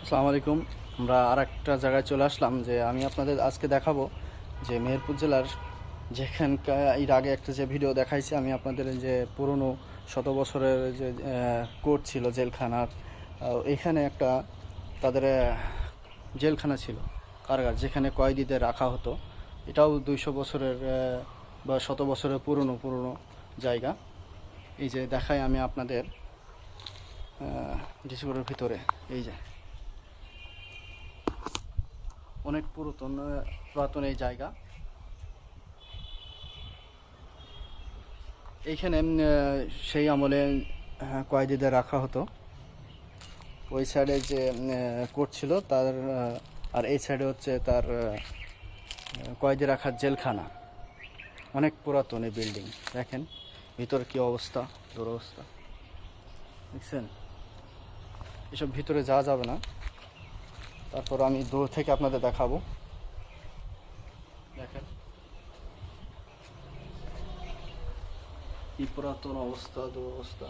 আসসালামু আলাইকুম। আমরা আরেকটা জায়গায় চলে আসলাম যে আমি আপনাদের আজকে দেখাবো যে মেহেরপুর জেলার যেখানকার এর আগে একটা যে ভিডিও দেখাইছি আমি আপনাদের যে পুরনো শত বছরের যে কোর্ট ছিল জেলখানার, এখানে একটা তাদের জেলখানা ছিল, কারাগার, যেখানে কয়েদিদের রাখা হতো। এটাও 200 বছরের বা শত বছরের পুরনো পুরনো জায়গা। এই যে দেখাই আমি আপনাদের ডিসপ্লের ভিতরে, এই যে অনেক পুরাতন এই জায়গা। এইখানে সেই আমলে কয়েদিদের রাখা হতো। ওই সাইডে যে কোর্ট ছিল তার, আর এই সাইডে হচ্ছে তার কয়েদি রাখার জেলখানা। অনেক পুরাতন এই বিল্ডিং। দেখেন ভিতরে কি অবস্থা, দুরবস্থা দেখছেন। এসব ভিতরে যাওয়া যাবে না, তারপর আমি দূর থেকে আপনাদের দেখাবো। দেখেন কি পুরাতন অবস্থা, দুরবস্থা।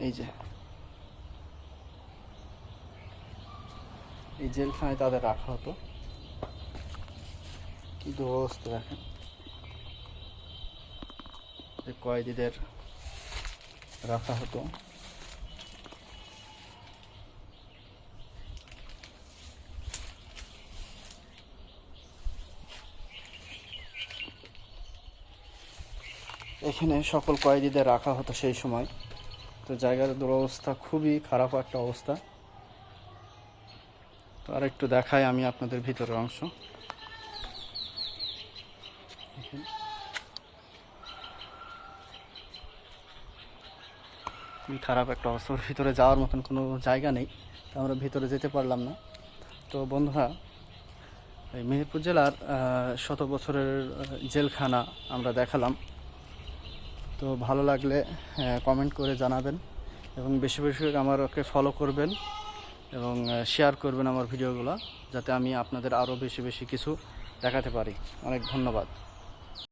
এই যে এই জেলখানায় তাদের রাখা হতো, কি দুরবস্থা দেখেন। কয়েদিদের রাখা হতো। এখানে সকল কয়েদিদের রাখা হতো সেই সময়। তো জায়গার দুরবস্থা, খুবই খারাপ একটা অবস্থা। তো আর একটু দেখাই আমি আপনাদের ভিতরের অংশ। খুবই খারাপ একটা অবস্থার ভিতরে যাওয়ার মতন কোনো জায়গা নেই, তো আমরা ভিতরে যেতে পারলাম না। তো বন্ধুরা, এই মেহেরপুর জেলার শত বছরের জেলখানা আমরা দেখালাম। তো ভালো লাগলে কমেন্ট করে জানাবেন এবং বেশি বেশি আমাকে ফলো করবেন এবং শেয়ার করবেন আমার ভিডিওগুলো, যাতে আমি আপনাদের আরও বেশি বেশি কিছু দেখাতে পারি। অনেক ধন্যবাদ।